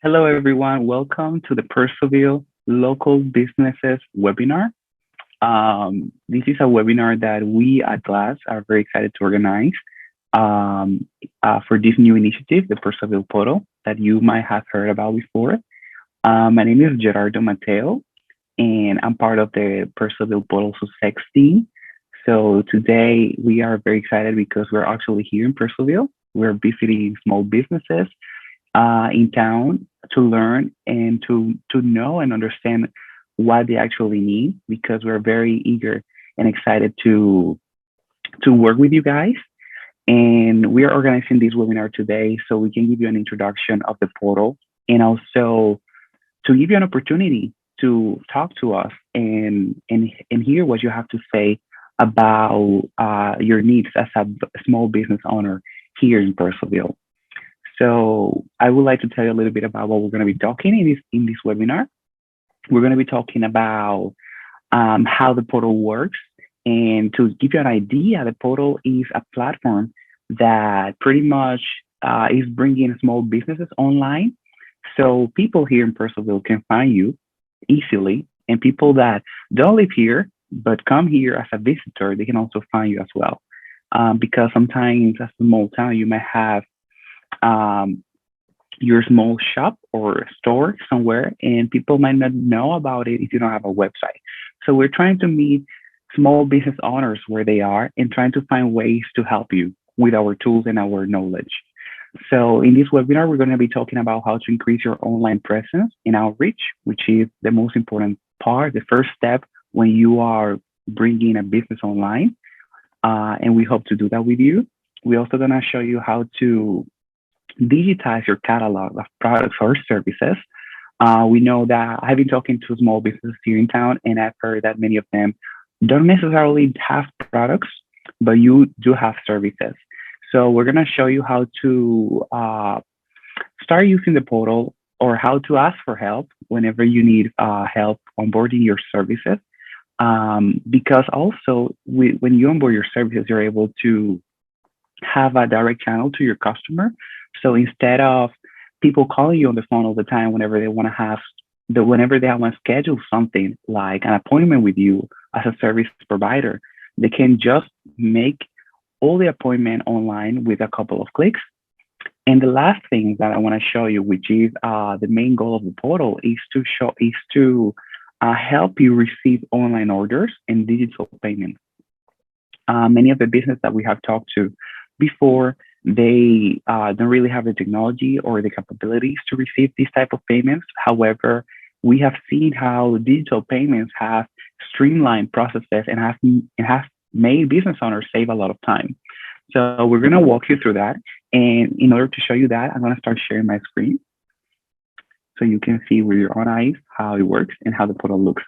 Hello, everyone. Welcome to the Purcellville Local Businesses Webinar. This is a webinar that we at Glass are very excited to organize for this new initiative, the Purcellville Portal, that you might have heard about before. My name is Gerardo Mateo, and I'm part of the Purcellville Portal Success team. So today we are very excited because we're actually here in Purcellville. We're visiting small businesses in town to learn and to know and understand what they actually need because we're very eager and excited to work with you guys. And we are organizing this webinar today so we can give you an introduction of the portal and also to give you an opportunity to talk to us and hear what you have to say about your needs as a small business owner here in Purcellville. So I would like to tell you a little bit about what we're going to be talking in this webinar. We're going to be talking about how the portal works, and to give you an idea, the portal is a platform that pretty much is bringing small businesses online. So people here in Purcellville can find you easily, and people that don't live here but come here as a visitor, they can also find you as well. Because sometimes as a small town, you may have your small shop or store somewhere, and people might not know about it if you don't have a website. So we're trying to meet small business owners where they are and trying to find ways to help you with our tools and our knowledge. So in this webinar, we're going to be talking about how to increase your online presence and outreach, which is the most important part, the first step when you are bringing a business online. And we hope to do that with you. We're also going to show you how to digitize your catalog of products or services. We know that I've been talking to small businesses here in town, and I've heard that many of them don't necessarily have products, but you do have services. So we're going to show you how to start using the portal or how to ask for help whenever you need help onboarding your services. Because also when you onboard your services, you're able to have a direct channel to your customer. So instead of people calling you on the phone all the time whenever they want to schedule something like an appointment with you as a service provider, they can just make all the appointment online with a couple of clicks. And the last thing that I want to show you, which is the main goal of the portal, is to help you receive online orders and digital payments. Many of the businesses that we have talked to before, they don't really have the technology or the capabilities to receive these type of payments. However, we have seen how digital payments have streamlined processes and have made business owners save a lot of time. So we're going to walk you through that. And in order to show you that, I'm going to start sharing my screen so you can see with your own eyes how it works and how the portal looks.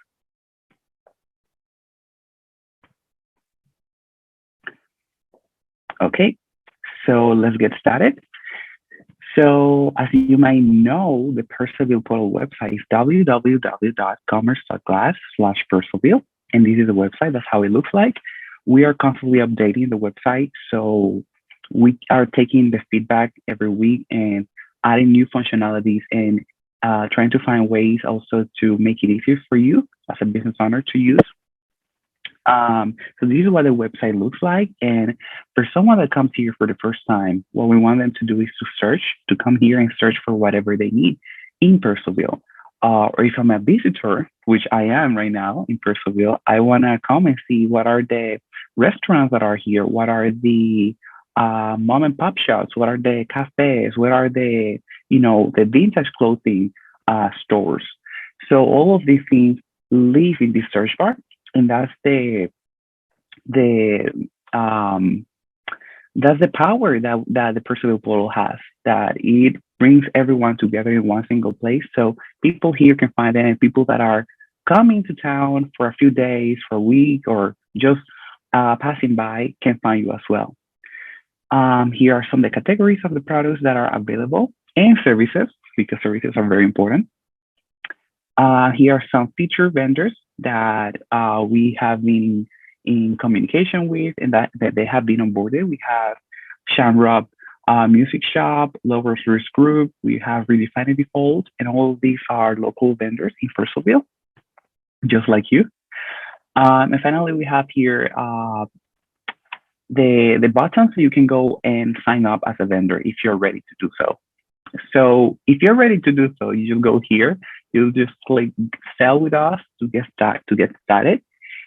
Okay, so let's get started. So as you might know, the Purcellville Portal website is www.commerce.glass/Purcellville. And this is the website. That's how it looks like. We are constantly updating the website. So we are taking the feedback every week and adding new functionalities and trying to find ways also to make it easier for you as a business owner to use. So this is what the website looks like. And for someone that comes here for the first time, what we want them to do is to come here and search for whatever they need in Purcellville. Or if I'm a visitor, which I am right now in Purcellville, I want to come and see what are the restaurants that are here, what are the mom and pop shops, what are the cafes, what are the vintage clothing stores. So all of these things live in this search bar. And that's the power that the Purcellville Portal has, that it brings everyone together in one single place. So people here can find it, and people that are coming to town for a few days, for a week, or just passing by can find you as well. Here are some of the categories of the products that are available and services, because services are very important. Here are some featured vendors that we have been in communication with and that they have been onboarded. We have Shamrock Music shop, lower source group. We have redefined default, and all of these are local vendors in Purcellville, just like you. And finally, we have here the button so you can go and sign up as a vendor if you're ready to do so. So if you're ready to do so, you just go here. You'll just click sell with us to get started.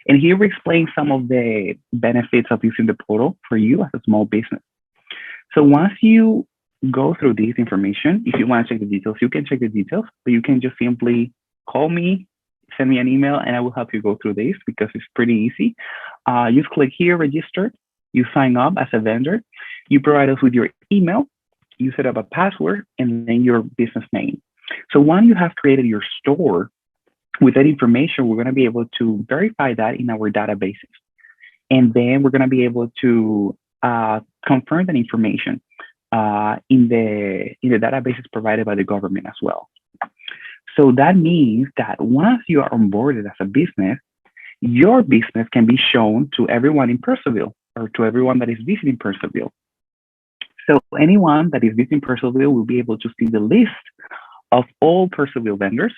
And here we explain some of the benefits of using the portal for you as a small business. So once you go through this information, if you want to check the details, you can check the details, but you can just simply call me, send me an email, and I will help you go through this because it's pretty easy. You just click here, register. You sign up as a vendor. You provide us with your email. You set up a password and then your business name. So once you have created your store, with that information, we're going to be able to verify that in our databases. And then we're going to be able to confirm that information in the databases provided by the government as well. So that means that once you are onboarded as a business, your business can be shown to everyone in Purcellville or to everyone that is visiting Purcellville. So anyone that is visiting Purcellville will be able to see the list of all Purcellville vendors.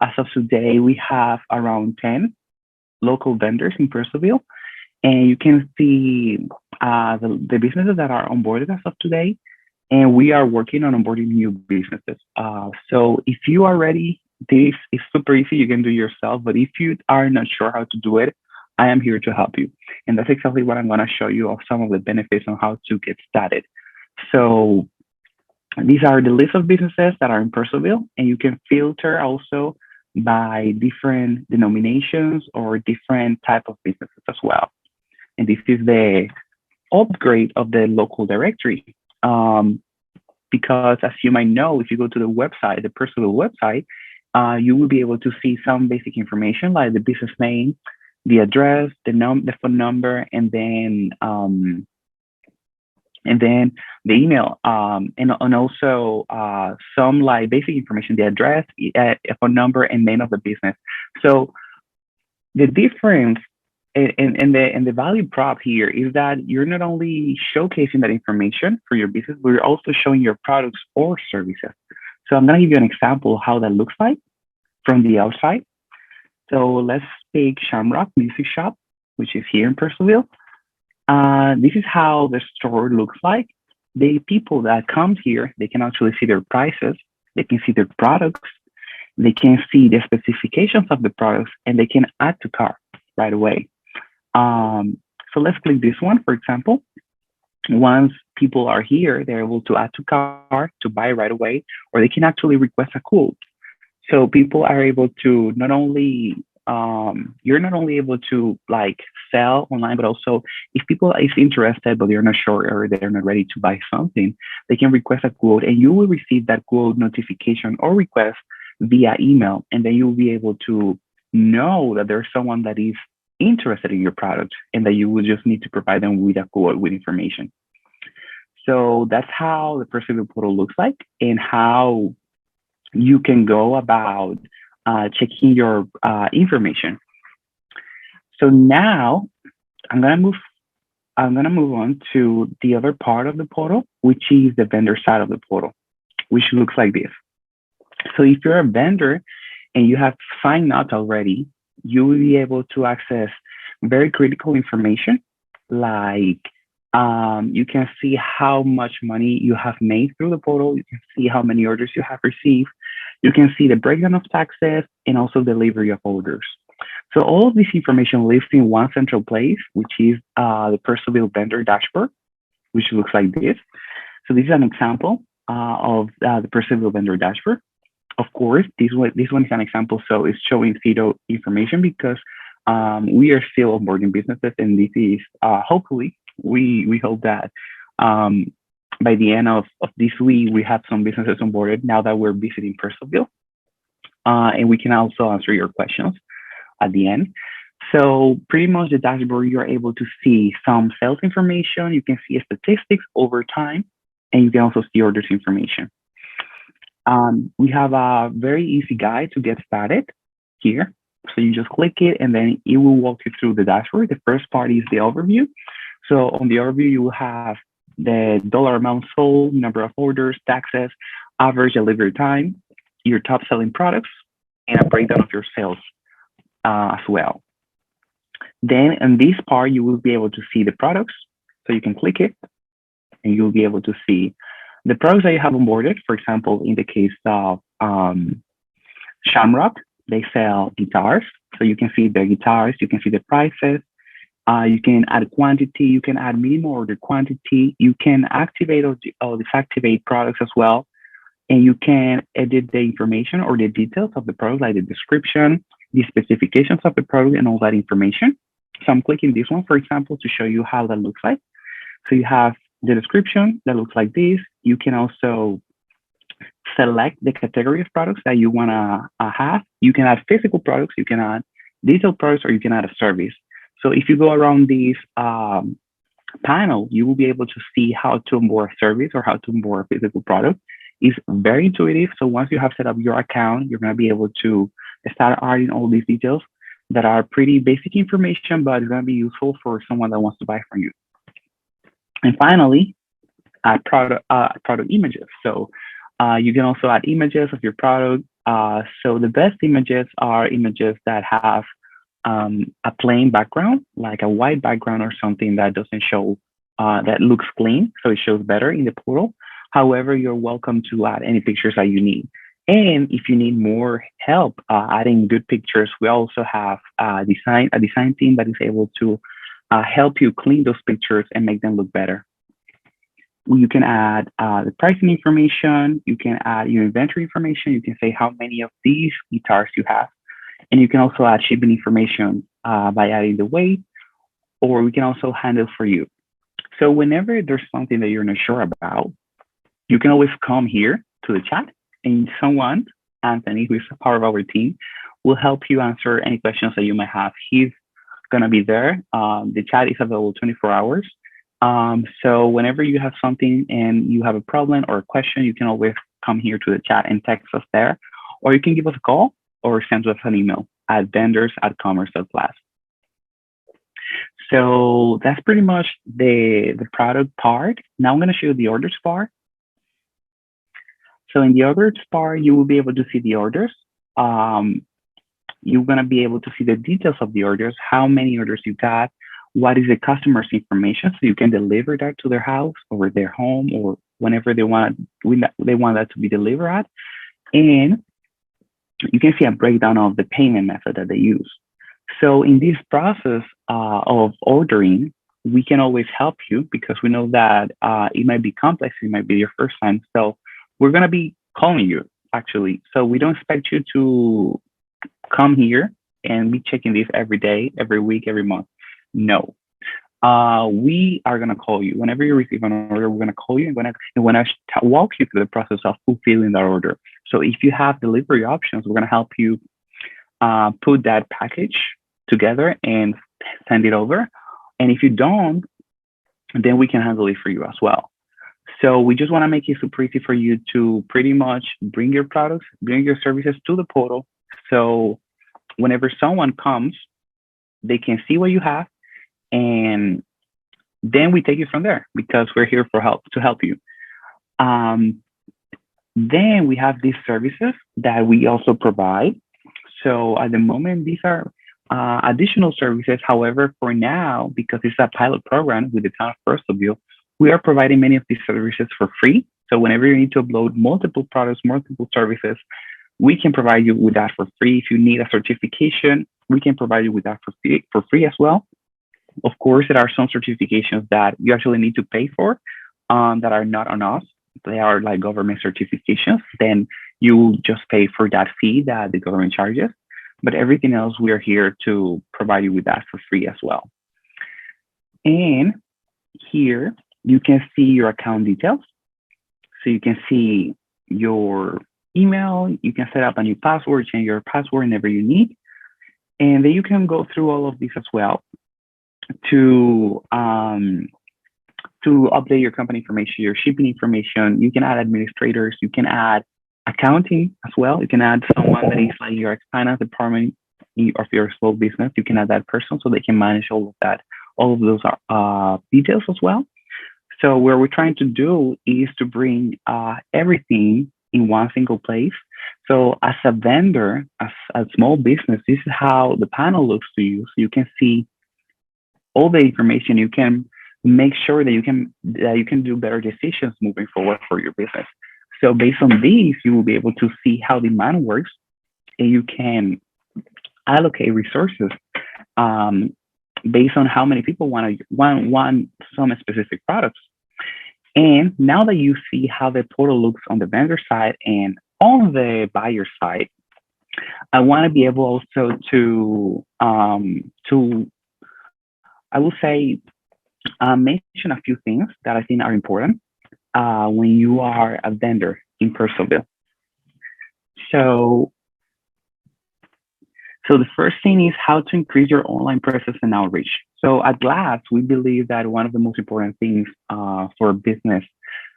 As of today, we have around 10 local vendors in Purcellville, and you can see the businesses that are onboarded as of today, and we are working on onboarding new businesses. So if you are ready, this is super easy. You can do it yourself, but if you are not sure how to do it, I am here to help you. And that's exactly what I'm going to show you of some of the benefits on how to get started. So these are the list of businesses that are in Purcellville, and you can filter also by different denominations or different type of businesses as well. And this is the upgrade of the local directory. Because as you might know, if you go to the website, the Purcellville website, you will be able to see some basic information like the business name, the address, the phone number, and then the email, and also some like basic information, the address, a phone number, and name of the business. So the difference and the value prop here is that you're not only showcasing that information for your business, but you're also showing your products or services. So I'm going to give you an example of how that looks like from the outside. So let's take Shamrock Music Shop, which is here in Purcellville. This is how the store looks like. The people that come here, they can actually see their prices, they can see their products, they can see the specifications of the products, and they can add to cart right away. So let's click this one, for example. Once people are here, they're able to add to cart to buy right away, or they can actually request a quote. So people are able to not only you're not only able to like sell online, but also if people is interested, but they're not sure or they're not ready to buy something, they can request a quote and you will receive that quote notification or request via email. And then you'll be able to know that there's someone that is interested in your product and that you will just need to provide them with a quote with information. So that's how the Purcellville Portal looks like and how you can go about checking your information. So now I'm gonna move on to the other part of the portal, which is the vendor side of the portal, which looks like this. So if you're a vendor and you have signed up already, you will be able to access very critical information like you can see how much money you have made through the portal. You can see how many orders you have received. You can see the breakdown of taxes and also delivery of orders. So all of this information lives in one central place, which is the Purcellville vendor dashboard, which looks like this. So this is an example of the Purcellville vendor dashboard. Of course, this one is an example, so it's showing zero information because we are still onboarding businesses, and this is hopefully we hope that by the end of this week, we have some businesses onboarded now that we're visiting Purcellville. And we can also answer your questions at the end. So pretty much the dashboard, you're able to see some sales information. You can see statistics over time, and you can also see orders information. We have a very easy guide to get started here. So you just click it, and then it will walk you through the dashboard. The first part is the overview. So on the overview, you will have the dollar amount sold, number of orders, taxes, average delivery time, your top selling products, and a breakdown of your sales as well. Then in this part, you will be able to see the products. So you can click it and you'll be able to see the products that you have onboarded. For example, in the case of Shamrock, they sell guitars. So you can see the guitars, you can see the prices. You can add quantity, you can add minimum order quantity, you can activate or deactivate products as well. And you can edit the information or the details of the product, like the description, the specifications of the product, and all that information. So I'm clicking this one, for example, to show you how that looks like. So you have the description that looks like this. You can also select the category of products that you want to have. You can add physical products, you can add digital products, or you can add a service. So if you go around this panel, you will be able to see how to onboard a service or how to onboard a physical product. It's very intuitive. So once you have set up your account, you're going to be able to start adding all these details that are pretty basic information, but it's going to be useful for someone that wants to buy from you. And finally, add product images. So you can also add images of your product. So the best images are images that have a plain background, like a white background or something that doesn't show, that looks clean, so it shows better in the portal. However, you're welcome to add any pictures that you need. And if you need more help adding good pictures, we also have a design team that is able to help you clean those pictures and make them look better. You can add the pricing information, you can add your inventory information, you can say how many of these guitars you have. And you can also add shipping information by adding the weight, or we can also handle for you. So whenever there's something that you're not sure about, you can always come here to the chat, and someone, Anthony, who is a part of our team, will help you answer any questions that you might have. He's going to be there. The chat is available 24 hours. So whenever you have something and you have a problem or a question, you can always come here to the chat and text us there, or you can give us a call or send us an email at vendors@commerce.class. So that's pretty much the product part. Now I'm going to show you the orders part. So in the orders part, you will be able to see the orders. You're going to be able to see the details of the orders, how many orders you got, what is the customer's information, so you can deliver that to their house or their home or whenever they want that to be delivered at. And you can see a breakdown of the payment method that they use. So in this process of ordering, we can always help you because we know that it might be complex, it might be your first time. So we're going to be calling you, actually. So we don't expect you to come here and be checking this every day, every week, every month. No. We are going to call you. Whenever you receive an order, we're going to call you and we're going to walk you through the process of fulfilling that order. So if you have delivery options, we're going to help you put that package together and send it over. And if you don't, then we can handle it for you as well. So we just want to make it super easy for you to pretty much bring your products, bring your services to the portal. So whenever someone comes, they can see what you have, and then we take it from there because we're here to help you. Then we have these services that we also provide. So at the moment, these are additional services. However, for now, because it's a pilot program with the town of Purcellville, we are providing many of these services for free. So whenever you need to upload multiple products, multiple services, we can provide you with that for free. If you need a certification, we can provide you with that for free as well. Of course, there are some certifications that you actually need to pay for that are not on us. They are like government certifications. Then you just pay for that fee that the government charges. But everything else, we are here to provide you with that for free as well. And here, you can see your account details. So you can see your email, you can set up a new password, change your password whenever you need. And then you can go through all of this as well to update your company information, your shipping information. You can add administrators, you can add accounting as well. You can add someone that is like your finance department of your small business. You can add that person so they can manage all of those details as well. So what we're trying to do is to bring everything in one single place. So as a vendor, as a small business, this is how the panel looks to you. So you can see all the information. You can make sure that you can do better decisions moving forward for your business. So based on these, you will be able to see how demand works, and you can allocate resources um, based on how many people want some specific products. And now that you see how the portal looks on the vendor side and on the buyer side, I want to be able also to I will say mention a few things that I think are important when you are a vendor in Purcellville. So So the first thing is how to increase your online presence and outreach. So at Glass, we believe that one of the most important things for a business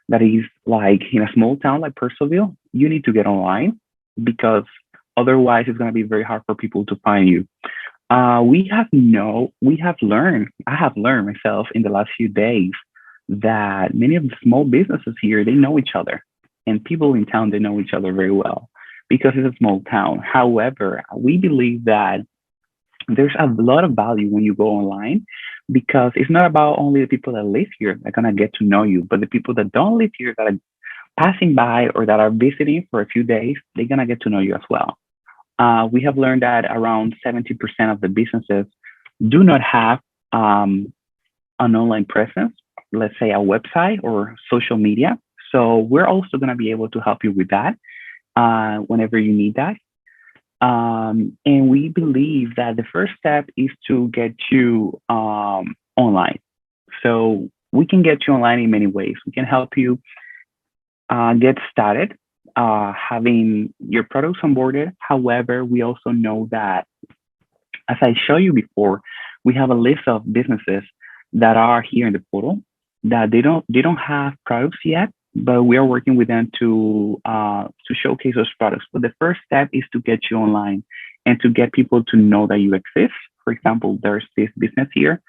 that is like in a small town like Purcellville, you need to get online because otherwise it's going to be very hard for people to find you. I have learned myself in the last few days that many of the small businesses here, they know each other, and people in town, they know each other very well because it's a small town. However, we believe that there's a lot of value when you go online because it's not about only the people that live here that are going to get to know you, but the people that don't live here that are passing by or that are visiting for a few days, they're going to get to know you as well. We have learned that around 70% of the businesses do not have an online presence, let's say a website or social media. So we're also going to be able to help you with that whenever you need that. And we believe that the first step is to get you online. So we can get you online in many ways. We can help you get started having your products onboarded. However, we also know that, as I showed you before, we have a list of businesses that are here in the portal that they don't have products yet, but we are working with them to showcase those products. But the first step is to get you online and to get people to know that you exist. For example, there's this business here.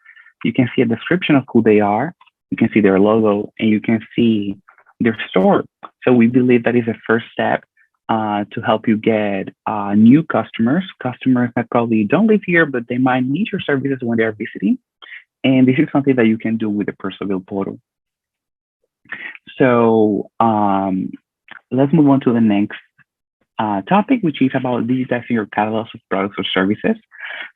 You can see a description of who they are. You can see their logo, and you can see their store. So we believe that is the first step to help you get new customers that probably don't live here, but they might need your services when they're visiting. And this is something that you can do with the Purcellville Portal. So let's move on to the next topic, which is about digitizing your catalogs of products or services.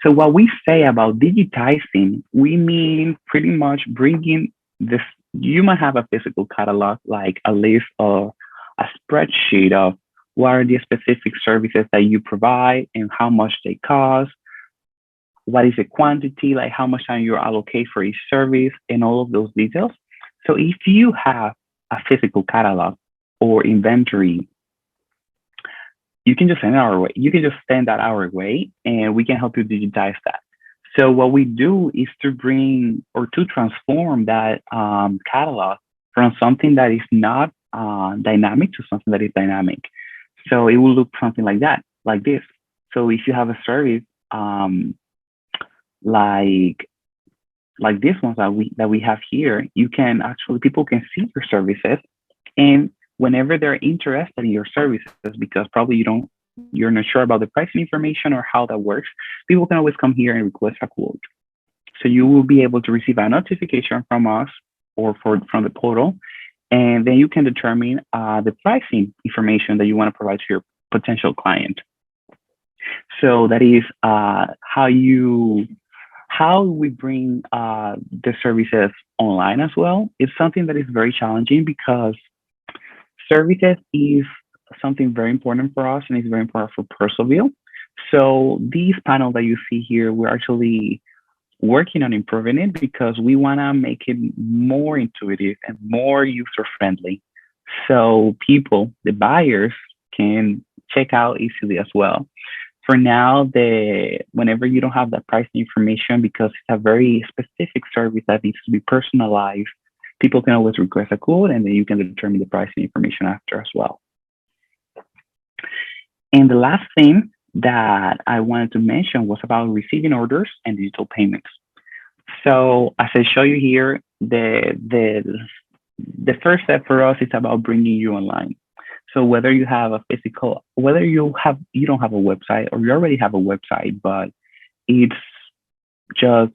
So what we say about digitizing, we mean pretty much bringing this. You might have a physical catalog, like a list or a spreadsheet of what are the specific services that you provide and how much they cost, what is the quantity, like how much time you allocate for each service, and all of those details. So if you have a physical catalog or inventory, you can just send it our way. You can just send that our way, and we can help you digitize that. So what we do is to bring or to transform that catalog from something that is not dynamic to something that is dynamic. So it will look something like that, like this. So if you have a service like this one that we have here, you can actually, people can see your services, and whenever they're interested in your services, because probably you're not sure about the pricing information or how that works, people can always come here and request a quote. So you will be able to receive a notification from us or from the portal, and then you can determine the pricing information that you want to provide to your potential client. So that is how we bring the services online as well. It's something that is very challenging because services is something very important for us, and it's very important for Purcellville. So these panel that you see here, we're actually working on improving it because we want to make it more intuitive and more user friendly, so people, the buyers, can check out easily as well. For now, whenever you don't have that pricing information, because it's a very specific service that needs to be personalized, people can always request a quote, and then you can determine the pricing information after as well. And the last thing that I wanted to mention was about receiving orders and digital payments. So as I show you here, the the first step for us is about bringing you online. So whether you have a physical, whether you don't have a website or you already have a website, but it's just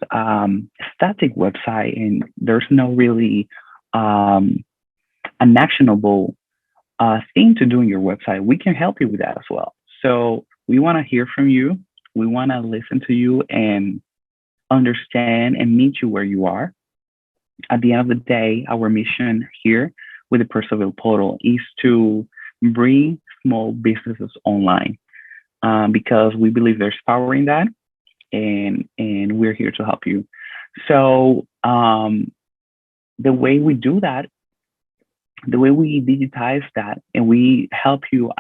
static website and there's no really um, an actionable thing to do in your website, we can help you with that as well. So we want to hear from you. We want to listen to you and understand and meet you where you are. At the end of the day, our mission here with the Purcellville Portal is to bring small businesses online because we believe there's power in that, and we're here to help you. So the way we do that, the way we digitize that, and we help you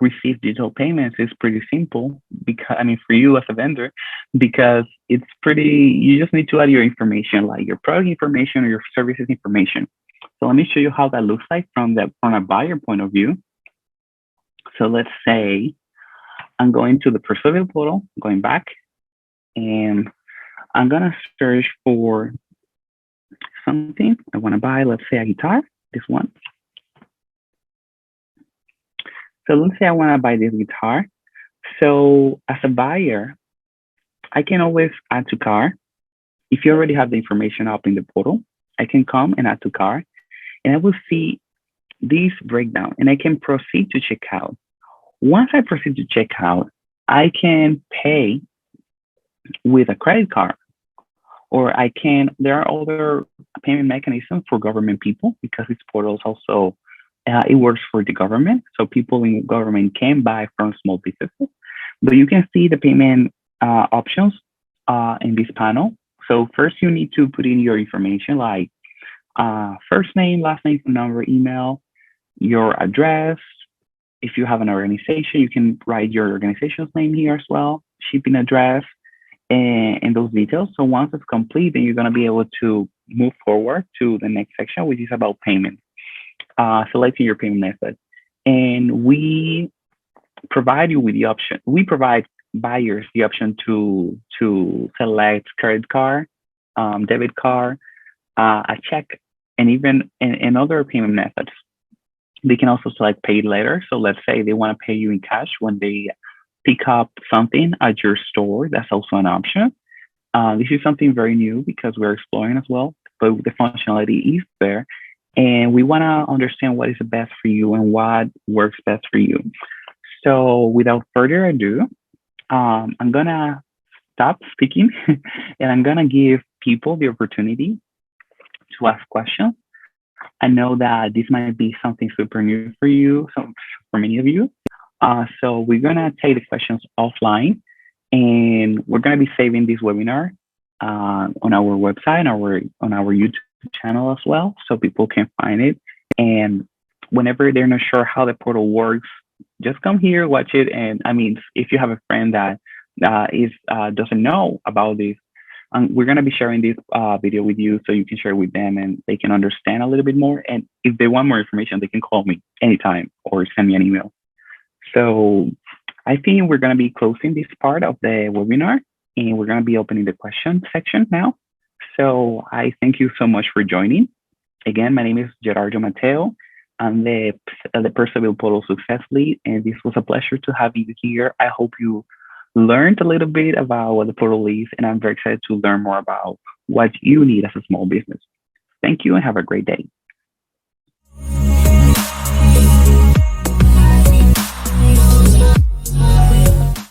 receive digital payments is pretty simple because, I mean, for you as a vendor, because it's pretty, you just need to add your information, like your product information or your services information. So let me show you how that looks like from a buyer point of view. So let's say I'm going to the Purcellville Portal, going back, and I'm gonna search for something I want to buy. Let's say a guitar, this one. So let's say I want to buy this guitar. So as a buyer, I can always add to cart. If you already have the information up in the portal, I can come and add to cart, and I will see this breakdown, and I can proceed to checkout. Once I proceed to checkout, I can pay with a credit card, or there are other payment mechanisms for government people because this portal is also, it works for the government. So people in government can buy from small businesses, but you can see the payment options in this panel. So first you need to put in your information like first name, last name, phone number, email, your address. If you have an organization, you can write your organization's name here as well, shipping address, and those details. So once it's complete, then you're going to be able to move forward to the next section, which is about payment, selecting your payment method. And we provide you with the option. We provide buyers the option to select credit card, debit card, a check, and even and other payment methods. They can also select paid later. So let's say they want to pay you in cash when they pick up something at your store. That's also an option. This is something very new because we're exploring as well, but the functionality is there. And we want to understand what is the best for you and what works best for you. So without further ado, I'm going to stop speaking and I'm going to give people the opportunity to ask questions. I know that this might be something super new for you, so for many of you. So we're gonna take the questions offline, and we're gonna be saving this webinar on our website, on our YouTube channel as well, so people can find it. And whenever they're not sure how the portal works, just come here, watch it. And I mean, if you have a friend that doesn't know about this, we're going to be sharing this video with you so you can share with them and they can understand a little bit more. And if they want more information, they can call me anytime or send me an email. So I think we're going to be closing this part of the webinar, and we're going to be opening the question section now. So I thank you so much for joining. Again, my name is Gerardo Mateo. I'm the Purcellville Portal Success Lead, and this was a pleasure to have you here. I hope you learned a little bit about what the portal is, and I'm very excited to learn more about what you need as a small business. Thank you and have a great day.